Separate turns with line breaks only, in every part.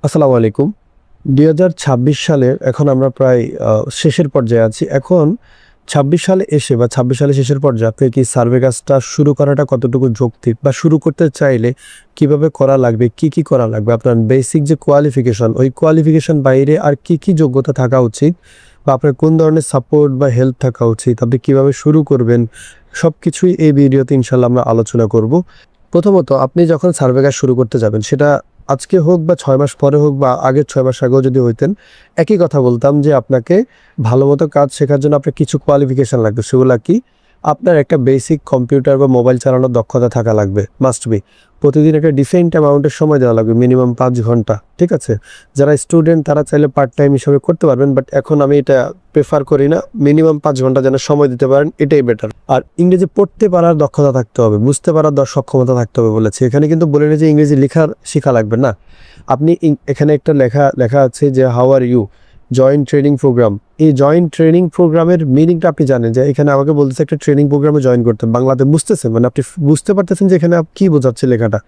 আসসালামু আলাইকুম। ২০২৬ সালের এখন আমরা প্রায় শেষের পর্যায়ে আছি। এখন ২৬ সালে এসে বা ২৬ সালের শেষের পর্যায়ে আপনি কি সার্ভে কাজটা শুরু করাটা কতটুকু যৌক্তিক বা শুরু করতে চাইলে কিভাবে করা লাগবে, কি করা লাগবে? আপনার বেসিক যে কোয়ালিফিকেশন, ওই কোয়ালিফিকেশন বাইরে আর কি যোগ্যতা থাকা উচিত বা আপনার কোন ধরনের সাপোর্ট বা হেল্প থাকা উচিত? আপনি কিভাবে শুরু করবেন? সবকিছুই এই ভিডিওতে ইনশাআল্লাহ আমরা আলোচনা করব। প্রথমত আপনি যখন সার্ভে কাজ শুরু করতে যাবেন, সেটা আজকে হোক বা ৬ মাস পরে হোক বা আগের ৬ মাস আগেও যদি হইতেন, একই কথা বলতাম যে আপনাকে ভালোমতো কাজ শেখার জন্য আপনার কিছু কোয়ালিফিকেশন লাগবে। সেগুলা কি? আপনার একটা বেসিক কম্পিউটার বা মোবাইল চালানোর দক্ষতা থাকা লাগবে, মাস্ট বি। প্রতিদিন একটা ডিসেন্ট অ্যামাউন্টের সময় দেওয়া লাগবে, মিনিমাম ৫ ঘন্টা। ঠিক আছে? যারা স্টুডেন্ট তারা চাইলে পার্ট টাইম হিসেবে করতে পারবেন, বাট এখন আমি এটা প্রেফার করি না। মিনিমাম ৫ ঘন্টা যেন সময় দিতে পারেন, এটাই বেটার। আর ইংরেজি পড়তে পারার দক্ষতা থাকতে হবে, বুঝতে পারার সক্ষমতা থাকতে হবে বলেছি। এখানে কিন্তু বলে না যে ইংরেজি লেখার শেখা লাগবে না। আপনি এখানে একটা লেখা আছে যে how are you, joint training programme. এই জয়েন্ট ট্রেনিং প্রোগ্রামের মিনিংটা আপনি জানেন যে এখানে আমাকে বলতেছে একটা ট্রেনিং প্রোগ্রামে জয়েন করতে। বাংলাতে বুঝতেছেন, মানে আপনি বুঝতে পারতেছেন যে এখানে কি বোঝাচ্ছে লেখাটা।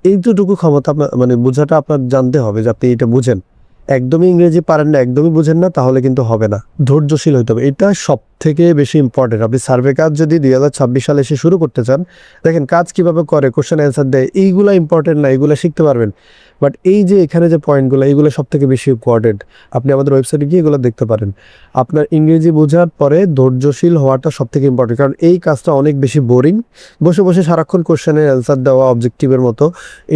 এইটুকু ক্ষমতা আপনার, মানে বোঝাটা আপনার জানতে হবে যে আপনি এটা বুঝেন। একদমই ইংরেজি পারেন না, একদমই বুঝেন না, তাহলে কিন্তু হবে না। ধৈর্যশীল হইতে হবে, এটা সব থেকে বেশি ইম্পর্টেন্ট। আপনি সার্ভে কাজ যদি ২০২৬ সালে এসে শুরু করতে চান, দেখেন কাজ কিভাবে করে, কোশ্চেন অ্যান্সার দেয়, এইগুলো ইম্পর্টেন্ট না, এগুলো শিখতে পারবেন। বাট এই যে এখানে যে পয়েন্টগুলো, এইগুলো সব থেকে বেশি ইম্পর্টেন্ট। আপনি আমাদের ওয়েবসাইটে গিয়ে এগুলো দেখতে পারেন। আপনার ইংরেজি বোঝার পরে ধৈর্যশীল হওয়াটা সব থেকে ইম্পর্টেন্ট, কারণ এই কাজটা অনেক বেশি বোরিং। বসে বসে সারাক্ষণ কোশ্চেনের অ্যান্সার দেওয়া অবজেক্টিভের মতো,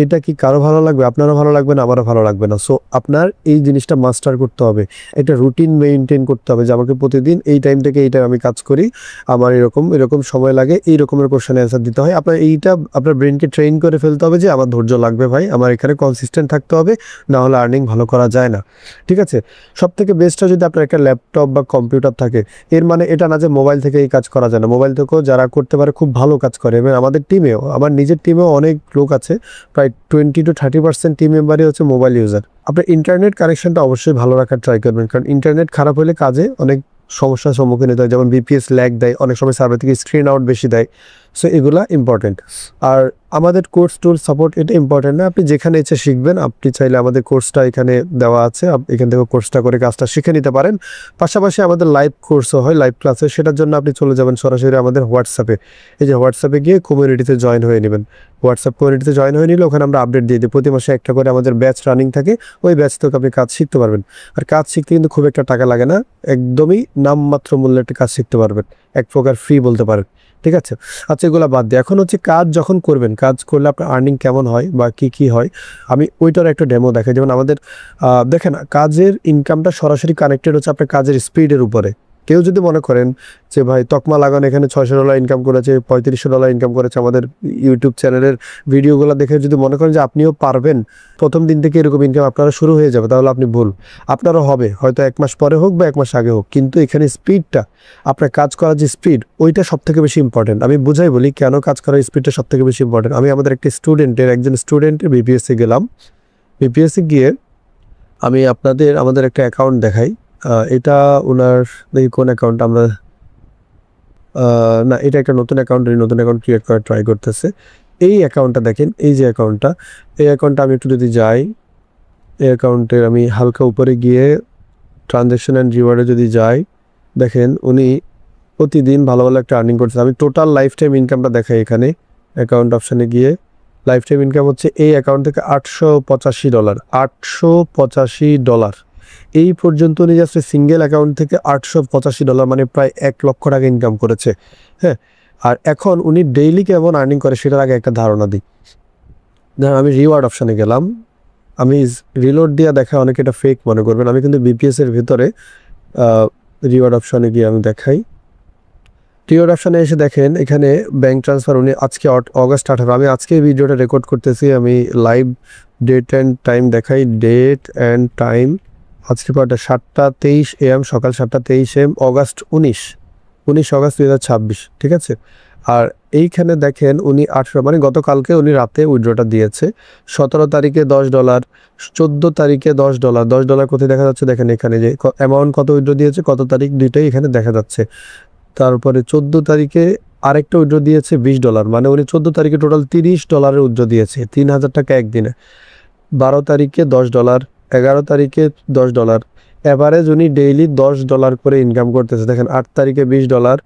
এটা কি কারো ভালো লাগবে? আপনারও ভালো লাগবে না, আমারও ভালো লাগবে না। সো আপনার এই জিনিসটা মাস্টার করতে হবে, একটা রুটিন মেনটেন করতে হবে যে আমাকে প্রতিদিন এই টাইম থেকে এই টাইম আমি কাজ করি, আমার এরকম এরকম সময় লাগে, এই রকমের কোশ্চেন অ্যান্সার দিতে হয়। আপনার এইটা আপনার ব্রেনকে ট্রেন করে ফেলতে হবে যে আমার ধৈর্য লাগবে ভাই, আমার এখানে কনসিস্টেন্ট থাকতে হবে, না হলে আর্নিং ভালো করা যায় না। ঠিক আছে? সব থেকে বেস্টটা যদি আপনার একটা ল্যাপটপ বা কম্পিউটার থাকে। এর মানে এটা না যে মোবাইল থেকে এই কাজ করা যায় না, মোবাইল থেকেও যারা করতে পারে খুব ভালো কাজ করে। এবং আমাদের টিমেও, আমার নিজের টিমেও অনেক লোক আছে, প্রায় 20-30% টিম মেম্বারই হচ্ছে মোবাইল ইউজার। আপনার ইন্টারনেট কানেকশনটা অবশ্যই ভালো রাখার ট্রাই করবেন, কারণ ইন্টারনেট খারাপ হলে কাজে অনেক সমস্যার সম্মুখীন হতে হয়। যেমন বিপিএস ল্যাগ দেয়, অনেক সময় সার্ভার থেকে স্ক্রিন আউট বেশি দেয়। সো এগুলা ইম্পর্টেন্ট। আর আমাদের কোর্স টুল সাপোর্ট, এটা ইম্পর্টেন্ট না। আপনি যেখানে ইচ্ছে শিখবেন, আপনি চাইলে আমাদের কোর্সটা এখানে দেওয়া আছে, এখান থেকে কোর্সটা করে কাজটা শিখে নিতে পারেন। পাশাপাশি আমাদের লাইভ কোর্সও হয়, লাইভ ক্লাসে। সেটার জন্য আপনি চলে যাবেন সরাসরি আমাদের হোয়াটসঅ্যাপে। এই যে হোয়াটসঅ্যাপে গিয়ে কমিউনিটিতে জয়েন হয়ে নেবেন। হোয়াটসঅ্যাপ কমিউনিটিতে জয়েন হয়ে নিলে ওখানে আমরা আপডেট দিয়ে দিই। প্রতি মাসে একটা করে আমাদের ব্যাচ রানিং থাকে, ওই ব্যাচ থেকে আপনি কাজ শিখতে পারবেন। আর কাজ শিখতে কিন্তু খুব একটা টাকা লাগে না, একদমই নামমাত্র মূল্যে একটা কাজ শিখতে পারবেন, এক প্রকার ফ্রি বলতে পারেন। ঠিক আছে? আচ্ছা, এগুলো বাদ দিয়ে এখন হচ্ছে কাজ যখন করবেন, কাজ করলে আপনার আর্নিং কেমন হয় বা কি হয়, আমি ওইটার একটা ডেমো দেখাই। যেমন আমাদের দেখেন, কাজের ইনকামটা সরাসরি কানেক্টেড হচ্ছে আপনার কাজের স্পিডের উপরে। কেউ যদি মনে করেন যে ভাই তকমা লাগানো এখানে $600 ইনকাম করেছে, $3500 ইনকাম করেছে, আমাদের ইউটিউব চ্যানেলের ভিডিওগুলো দেখে যদি মনে করেন যে আপনিও পারবেন, প্রথম দিন থেকে এরকম ইনকাম আপনারা শুরু হয়ে যাবে, তাহলে আপনি ভুল। আপনারও হবে, হয়তো 1 মাস পরে হোক বা 1 মাস আগে হোক, কিন্তু এখানে স্পিডটা, আপনার কাজ করার যে স্পিড, ওইটা সব থেকে বেশি ইম্পর্টেন্ট। আমি বুঝাই বলি কেন কাজ করার স্পিডটা সব থেকে বেশি ইম্পর্টেন্ট। আমি আমাদের একজন স্টুডেন্টের বিপিএসসি গেলাম। বিপিএসসি গিয়ে আমি আমাদের একটা অ্যাকাউন্ট দেখাই। এটা ওনার, দেখি কোন অ্যাকাউন্ট আমরা, না এটা একটা নতুন অ্যাকাউন্ট ক্রিয়েট করার ট্রাই করতেছে। এই অ্যাকাউন্টটা দেখেন, এই যে অ্যাকাউন্টটা, এই অ্যাকাউন্টটা আমি একটু যদি যাই, এই অ্যাকাউন্টের আমি হালকা উপরে গিয়ে ট্রানজ্যাকশন অ্যান্ড রিওয়ার্ডে যদি যাই, দেখেন উনি প্রতিদিন ভালো ভালো একটা আর্নিং করতেছে। আমি টোটাল লাইফ টাইম ইনকামটা দেখাই এখানে, অ্যাকাউন্ট অপশানে গিয়ে। লাইফ টাইম ইনকাম হচ্ছে এই অ্যাকাউন্ট থেকে $885, $885। এই পর্যন্ত উনি জাস্ট সিঙ্গেল অ্যাকাউন্ট থেকে $885, মানে প্রায় $1,00,000 ইনকাম করেছে। হ্যাঁ, আর এখন উনি ডেইলি কেমন আর্নিং করে সেটার আগে একটা ধারণা দিই। ধরেন আমি রিওয়ার্ড অপশানে গেলাম, আমি রিলোড দিয়ে দেখা, অনেকে এটা ফেক মনে করবেন। আমি কিন্তু বিপিএসের ভিতরে রিওয়ার্ড অপশানে গিয়ে আমি দেখাই। রিওয়ার্ড অপশানে এসে দেখেন এখানে ব্যাঙ্ক ট্রান্সফার, উনি আজকে অগাস্ট 18, আমি আজকে এই ভিডিওটা রেকর্ড করতেছি, আমি লাইভ ডেট অ্যান্ড টাইম দেখাই। ডেট অ্যান্ড টাইম আজকে কয়টা, 7:23 AM, সকাল 7:23 AM, অগাস্ট 19 অগাস্ট 2026। ঠিক আছে? আর এইখানে দেখেন উনি 18, মানে গতকালকে উনি রাতে উইথড্রটা দিয়েছে। 17 তারিখে $10, 14 তারিখে $10। $10 কোথায় দেখা যাচ্ছে? দেখেন এখানে যে অ্যামাউন্ট কত উইথড্র দিয়েছে, কত তারিখ, দুইটাই এখানে দেখা যাচ্ছে। তারপরে 14 তারিখে আরেকটা উইথড্র দিয়েছে $20, মানে উনি 14 তারিখে টোটাল $30 উইথড্র দিয়েছে, 3000 টাকা একদিনে। 12 তারিখে $10, 11 তারিখে $10, অ্যাভারেজ উনি ডেইলি $10 করে ইনকাম করতেছে। দেখেন 8 তারিখে $20,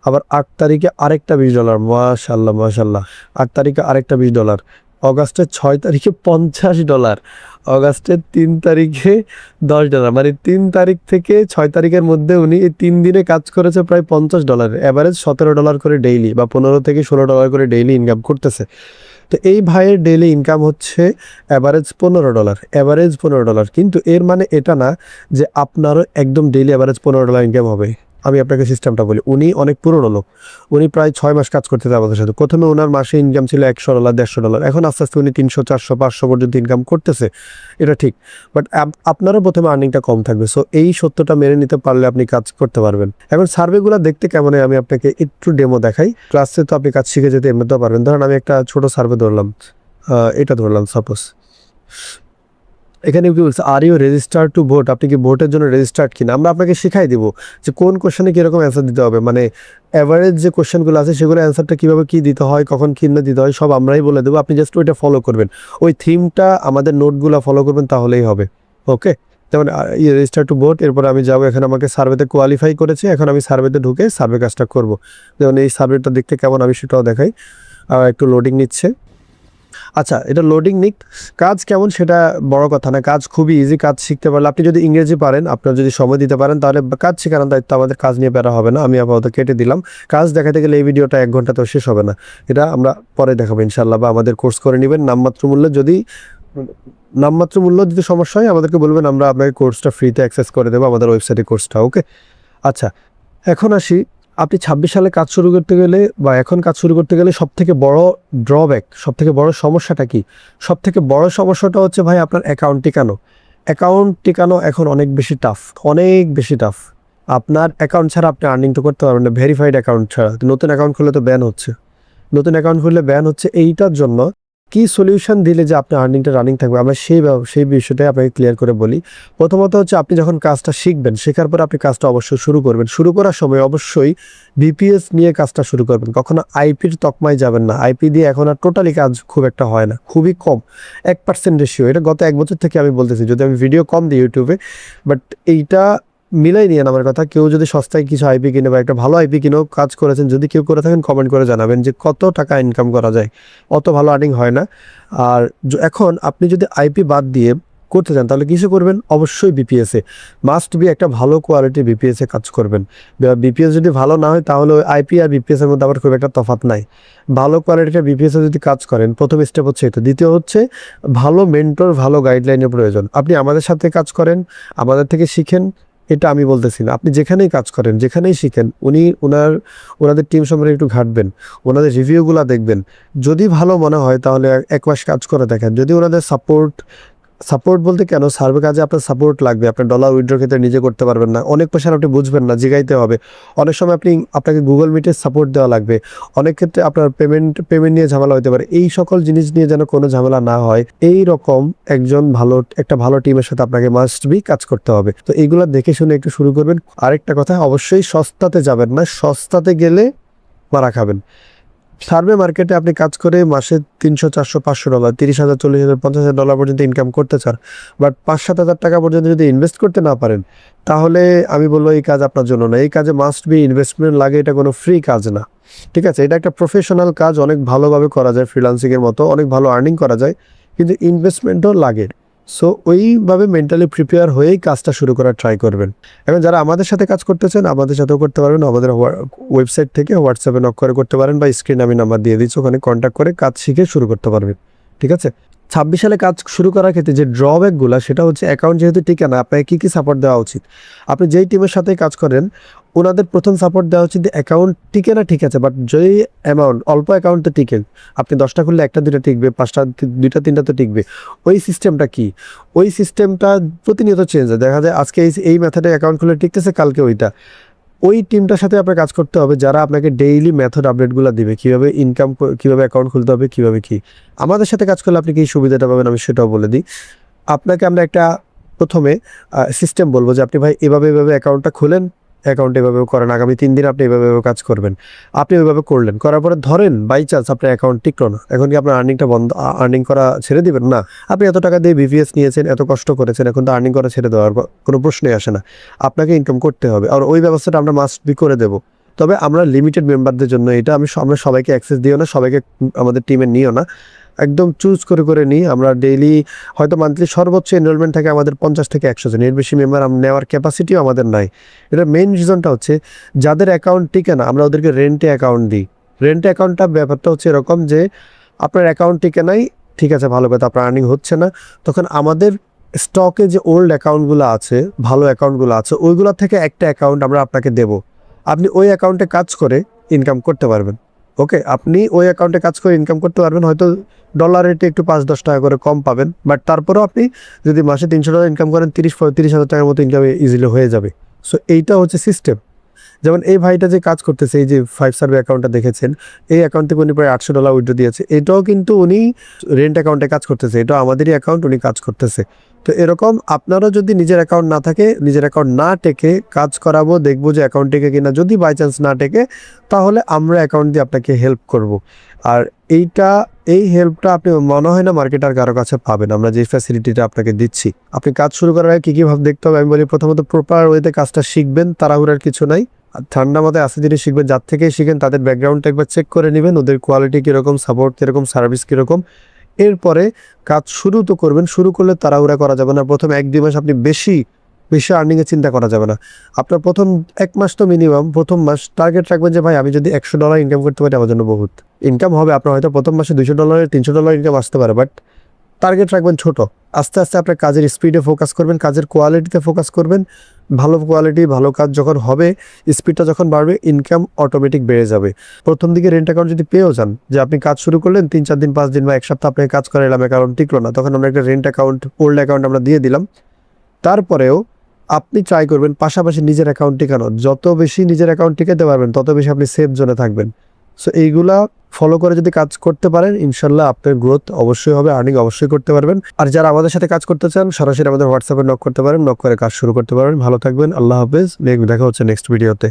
আবার 8 তারিখে আরেকটা $20, মাশাল্লাহ মাশাল্লাহ, 8 তারিখে আরেকটা $20, অগাস্টের 6 তারিখে $50, অগাস্টের 3 তারিখে $10, মানে 3 তারিখ থেকে 6 তারিখের মধ্যে উনি এই 3 দিনে কাজ করেছে প্রায় $50, অ্যাভারেজ $17 করে ডেইলি বা $15 থেকে $16 করে ডেইলি ইনকাম করতেছে। তো এই ভাইয়ের ডেইলি ইনকাম হচ্ছে অ্যাভারেজ $15, কিন্তু এর মানে এটা না যে আপনারও একদম ডেইলি অ্যাভারেজ $15 ইনকাম হবে। আমি আপনাকে সিস্টেমটা বলি, উনি অনেক পুরনো লোক, উনি প্রায় 6 মাস কাজ করতেছে আমাদের সাথে। প্রথমে ওনার মাসে ইনকাম ছিল $100, $150, এখন আস্তে আস্তে উনি 300, 400, 500 পর্যন্ত ইনকাম করতেছে, এটা ঠিক। বাট আপনারও প্রথমে আর্নিংটা কম থাকবে। সো এই সত্যটা মেনে নিতে পারলে আপনি কাজ করতে পারবেন। এখন সার্ভেগুলো দেখতে কেমন হয় আমি আপনাকে একটু ডেমো দেখাই। ক্লাসে তো আপনি কাজ শিখে যেতে এমনিতেও পারবেন। ধরেন আমি একটা ছোট সার্ভে ধরলাম, এটা ধরলাম সাপোজ। এখানে কি বলছে, are you register to vote, আপনি কি ভোটের জন্য রেজিস্টার্ড কিনা। আমরা আপনাকে শিখাই দিব যে কোন কোশ্চেনে কীরকম অ্যান্সার দিতে হবে, মানে অ্যাভারেজ যে কোশ্চেনগুলো আছে সেগুলো অ্যান্সারটা কীভাবে কী দিতে হয়, কখন কী না দিতে হয় সব আমরাই বলে দেবো। আপনি জাস্ট ওইটা ফলো করবেন, ওই থিমটা আমাদের নোটগুলো ফলো করবেন, তাহলেই হবে। ওকে, যেমন রেজিস্টার টু ভোট, এরপর আমি যাবো, এখানে আমাকে সার্ভেতে কোয়ালিফাই করেছে, এখন আমি সার্ভেতে ঢুকে সার্ভে কাজটা করব। যেমন এই সার্ভেটা দেখতে কেমন আমি সেটাও দেখাই। একটু লোডিং নিচ্ছে। আচ্ছা, এটা লোডিং নিক, কাজ কেমন সেটা বড় কথা না, কাজ খুবই ইজি। কাজ শিখতে পারলে, আপনি যদি ইংরেজি পারেন, আপনার যদি সময় দিতে পারেন, তাহলে কাজ শেখানোর দায়িত্ব আমাদের, কাজ নিয়ে বেড়া হবে না। আমি আপাতত কেটে দিলাম। কাজ দেখাতে গেলে এই ভিডিওটা 1 ঘন্টাতেও শেষ হবে না, এটা আমরা পরে দেখাবো ইনশাল্লাহ, বা আমাদের কোর্স করে নেবেন নামমাত্র মূল্যে। যদি নামমাত্র মূল্য দিতে সমস্যা হয় আমাদেরকে বলবেন, আমরা আপনাকে কোর্সটা ফ্রিতে অ্যাক্সেস করে দেবো, আমাদের ওয়েবসাইটে কোর্সটা। ওকে, আচ্ছা এখন আসি, আপনি 26 সালে কাজ শুরু করতে গেলে বা এখন কাজ শুরু করতে গেলে সবথেকে বড় ড্রব্যাক, সবথেকে বড় সমস্যাটা কি? সবথেকে বড় সমস্যাটা হচ্ছে ভাই আপনার অ্যাকাউন্ট টিকানো। অ্যাকাউন্ট টিকানো এখন অনেক বেশি টাফ, অনেক বেশি টাফ। আপনার অ্যাকাউন্ট ছাড়া আপনি আর্নিং তো করতে পারবেন না, ভেরিফাইড অ্যাকাউন্ট ছাড়া। নতুন অ্যাকাউন্ট খুললে তো ব্যান হচ্ছে, নতুন অ্যাকাউন্ট খুললে ব্যান হচ্ছে। এইটার জন্য কি সলিউশন দিলে যে আপনার আর্নিংটা রানিং থাকবে, আমরা সেই বিষয়টাই আপনাকে ক্লিয়ার করে বলি। প্রথমত হচ্ছে, আপনি যখন কাজটা শিখবেন, শেখার পর আপনি কাজটা অবশ্যই শুরু করবেন। শুরু করার সময় অবশ্যই বিপিএস নিয়ে কাজটা শুরু করবেন, কখনো আইপির তকমায় যাবেন না। আইপি দিয়ে এখন আর টোটালি কাজ খুব একটা হয় না, খুবই কম, 1% রেশিও। এটা গত 1 বছর থেকে আমি বলতেছি, যদি আমি ভিডিও কম দিই ইউটিউবে, বাট এইটা মিলাই নিয়ে আমার কথা। কেউ যদি সস্তায় কিছু আইপি কিনে বা একটা ভালো আইপি কিনেও কাজ করেছেন, যদি কেউ করে থাকেন কমেন্ট করে জানাবেন যে কত টাকা ইনকাম করা যায়। অত ভালো আর্নিং হয় না। আর এখন আপনি যদি আইপি বাদ দিয়ে করতে চান, তাহলে কিছু করবেন, অবশ্যই বিপিএসে মাস্ট বি একটা ভালো কোয়ালিটির বিপিএসে কাজ করবেন। বিপিএস যদি ভালো না হয়, তাহলে আইপি আর বিপিএস এর মধ্যে আবার খুব একটা তফাৎ নাই। ভালো কোয়ালিটির বিপিএসে যদি কাজ করেন, প্রথম স্টেপ হচ্ছে এটা। দ্বিতীয় হচ্ছে ভালো মেন্টর, ভালো গাইডলাইনের প্রয়োজন। আপনি আমাদের সাথে কাজ করেন, আমাদের থেকে শিখেন, এটা আমি বলতেছি না। আপনি যেখানেই কাজ করেন, যেখানেই শিখেন, ওনাদের টিম সম্পর্কে একটু ঘাটবেন, ওনাদের রিভিউগুলো দেখবেন। যদি ভালো মনে হয় তাহলে 1 মাস কাজ করে দেখেন। যদি ওনাদের সাপোর্ট বলতে কেন, সার্ভে কাজে আপনার সাপোর্ট লাগবে। আপনার ডলার উইথড্র ক্ষেত্রে নিজে করতে পারবেন না, অনেক পয়সা আপনি বুঝবেন না, জিগাইতে হবে। অনেক সময় আপনাকে গুগল মিটের সাপোর্ট দেওয়া লাগবে। অনেক ক্ষেত্রে আপনার পেমেন্ট নিয়ে ঝামেলা হতে পারে। এই সকল জিনিস নিয়ে যেন কোনো ঝামেলা না হয়, এই রকম একটা ভালো টিমের সাথে আপনাকে মাস্ট বি কাজ করতে হবে। তো এইগুলো দেখে শুনে একটু শুরু করবেন। আরেকটা কথা, অবশ্যই সস্তাতে যাবেন না, সস্তাতে গেলে মারা খাবেন। সার্ভে মার্কেটে আপনি কাজ করে মাসে $300, $400, $500, $30,000, $40,000, $50,000 পর্যন্ত ইনকাম করতে চান, বাট $5,000-7,000 টাকা পর্যন্ত যদি ইনভেস্ট করতে না পারেন, তাহলে আমি বলবো এই কাজ আপনার জন্য না। এই কাজে মাস্ট বি ইনভেস্টমেন্ট লাগে, এটা কোনো ফ্রি কাজ না। ঠিক আছে, এটা একটা প্রফেশনাল কাজ, অনেক ভালোভাবে করা যায়, ফ্রিল্যান্সিংয়ের মতো অনেক ভালো আর্নিং করা যায়, কিন্তু ইনভেস্টমেন্টও লাগে। সো ওইভাবে মেন্টালি প্রিপেয়ার হয়েই কাজটা শুরু করার ট্রাই করবেন। এখন যারা আমাদের সাথে কাজ করতেছেন, আমাদের সাথেও করতে পারবেন। আমাদের ওয়েবসাইট থেকে হোয়াটসঅ্যাপে নক করে করতে পারেন, বা স্ক্রিনে আমি নাম্বার দিয়ে দিচ্ছি, ওখানে কন্ট্যাক্ট করে কাজ শিখে শুরু করতে পারবেন। ঠিক আছে, 26 সালে কাজ শুরু করার ক্ষেত্রে যে ড্রব্যাকগুলো, সেটা হচ্ছে অ্যাকাউন্ট যেহেতু টিকে না, আপনাকে কী কী সাপোর্ট দেওয়া উচিত। আপনি যেই টিমের সাথে কাজ করেন, ওনাদের প্রথম সাপোর্ট দেওয়া উচিত অ্যাকাউন্ট টিকে না, ঠিক আছে, বাট যেই অ্যামাউন্ট, অল্প অ্যাকাউন্টে টিকে। আপনি 10টা খুললে 1টা 2টা টিকবে, 5টা 2টা 3টা তো টিকবে। ওই সিস্টেমটা কি, ওই সিস্টেমটা প্রতিনিয়ত চেঞ্জ হয়। দেখা যায় আজকে এই মেথডে অ্যাকাউন্ট খুলে টিকতেছে, কালকে ওইটা। ওই টিমটার সাথে আপনার কাজ করতে হবে, যারা আপনাকে ডেইলি মেথড আপডেটগুলো দিবে, কীভাবে ইনকাম, কীভাবে অ্যাকাউন্ট খুলতে হবে, কীভাবে কি। আমাদের সাথে কাজ করলে আপনি কী সুবিধাটা পাবেন আমি সেটাও বলে দিই। আপনাকে আমরা একটা প্রথমে সিস্টেম বলবো যে আপনি ভাই এভাবে অ্যাকাউন্টটা খুলেন, অ্যাকাউন্টে এভাবে করেন, আগামী 3 দিন আপনি এভাবে কাজ করবেন। আপনি ওইভাবে করলেন, করার পরে ধরেন বাই চান্স আপনার অ্যাকাউন্ট টিকলো না, এখন কি আপনার আর্নিংটা বন্ধ, আর্নিং করা ছেড়ে দিবেন? না, আপনি এত টাকা দিয়ে বিভিএস নিয়েছেন, এত কষ্ট করেছেন, এখন তো আর্নিং করা ছেড়ে দেওয়ার কোনো প্রশ্নই আসে না। আপনাকে ইনকাম করতে হবে, আর ওই ব্যবস্থাটা আমরা মাস্ট বি করে দেবো। তবে আমরা লিমিটেড মেম্বারদের জন্য এটা আমরা সবাইকে অ্যাক্সেস দিও না, সবাইকে আমাদের টিমে নিও না, একদম চুজ করে করে নিই। আমরা ডেইলি হয়তো মান্থলি সর্বোচ্চ এনরোলমেন্ট থাকে আমাদের 50 থেকে 100 জন, এর বেশি মেম্বার নেওয়ার ক্যাপাসিটিও আমাদের নাই। এটা মেইন রিজনটা হচ্ছে যাদের অ্যাকাউন্ট টিকে না আমরা ওদেরকে রেন্টে অ্যাকাউন্ট দিই। রেন্টে অ্যাকাউন্টটা ব্যাপারটা হচ্ছে এরকম যে আপনার অ্যাকাউন্ট টিকে নাই, ঠিক আছে, ভালো কথা, আপনার আর্নিং হচ্ছে না, তখন আমাদের স্টকে যে ওল্ড অ্যাকাউন্টগুলো আছে, ভালো অ্যাকাউন্টগুলো আছে, ওইগুলো থেকে একটা অ্যাকাউন্ট আমরা আপনাকে দেবো, আপনি ওই অ্যাকাউন্টে কাজ করে ইনকাম করতে পারবেন। ওকে, আপনি ওই অ্যাকাউন্টে কাজ করে ইনকাম করতে পারবেন, হয়তো ডলার রেটে একটু 5-10 টাকা করে কম পাবেন, বাট তারপরেও আপনি যদি মাসে $300 ইনকাম করেন, 30-35 হাজার টাকার মতো ইনকাম ইজিলি হয়ে যাবে। সো এইটা হচ্ছে সিস্টেম। যেমন এই ভাইটা যে কাজ করতেছে, এই যে 5 সার্ভে অ্যাকাউন্টটা দেখেছেন, এই অ্যাকাউন্ট থেকে উনি প্রায় $800 উইথড্র দিয়েছে, এটাও কিন্তু উনি রেন্ট অ্যাকাউন্টে কাজ করতেছে, এটাও আমাদেরই অ্যাকাউন্ট, উনি কাজ করতেছে। তো এরকম আপনারও যদি নিজের অ্যাকাউন্ট না থাকে, নিজের অ্যাকাউন্ট না টেকে কাজ করাবো, দেখবো যে অ্যাকাউন্ট টেকে কিনা, যদি বাই চান্স না টেকে তাহলে আমরা অ্যাকাউন্ট দিয়ে আপনাকে হেল্প করব। আর এই হেল্পটা আপনি মনে হয় না মার্কেটার কারো কাছে পাবেন, আমরা যে ফ্যাসিলিটিটা আপনাকে দিচ্ছি। আপনি কাজ শুরু করার আগে কী ভাবে দেখতে হবে আমি বলি, প্রথমত প্রপার ওয়েতে কাজটা শিখবেন, তাড়াহুড়ার কিছু নাই, আর ঠান্ডা মাথায় আস্তে ধীরে শিখবেন, যার থেকেই শিখেন তাদের ব্যাকগ্রাউন্ডটা একবার চেক করে নেবেন, ওদের কোয়ালিটি কীরকম, সাপোর্ট কীরকম, সার্ভিস কীরকম। এরপরে কাজ শুরু তো করবেন, শুরু করলে তাড়াহুড়া করা যাবে না, প্রথম 1-2 মাস আপনি বেশি আর্নিংয়ের চিন্তা করা যাবে না। আপনার প্রথম 1 মাস তো মিনিমাম, প্রথম মাস টার্গেট রাখবেন যে ভাই আমি যদি $100 ইনকাম করতে পারি আমার জন্য বহুত। ইনকাম হবে আপনার হয়তো প্রথম মাসে $200 $300 ইনকাম আসতে পারে, বাট টার্গেট রাখবেন ছোট। আস্তে আস্তে আপনার কাজের স্পিডে ফোকাস করবেন, কাজের কোয়ালিটিতে ফোকাস করবেন। ভালো কোয়ালিটি, ভালো কাজ যখন হবে, স্পিডটা যখন বাড়বে, ইনকাম অটোমেটিক বেড়ে যাবে। প্রথম দিকে রেন্ট অ্যাকাউন্ট যদি পেয়েও যান, যে আপনি কাজ শুরু করলেন 3-4 দিন, 5 দিন বা 1 সপ্তাহ আপনাকে কাজ করে এলাম, অ্যাকাউন্ট টিকলো না, তখন আমরা একটা রেন্ট অ্যাকাউন্ট, ওল্ড অ্যাকাউন্ট আমরা দিয়ে দিলাম। তারপরেও আপনি ট্রাই করবেন পাশাপাশি নিজের অ্যাকাউন্ট টিকানোর, যত বেশি নিজের অ্যাকাউন্ট টিকাতে পারবেন তত বেশি আপনি সেফ জোনে থাকবেন। সো এইগুলা ফলো করে যদি কাজ করতে পারেন, ইনশাল্লাহ আপনার গ্রোথ অবশ্যই হবে, আর্নিং অবশ্যই করতে পারবেন। আর যারা আমাদের সাথে কাজ করতে চান, সরাসরি আমাদের হোয়াটসঅ্যাপে নক করতে পারেন, নক করে কাজ শুরু করতে পারবেন। ভালো থাকবেন, আল্লাহ হাফেজ, দেখা হচ্ছে নেক্সট ভিডিওতে।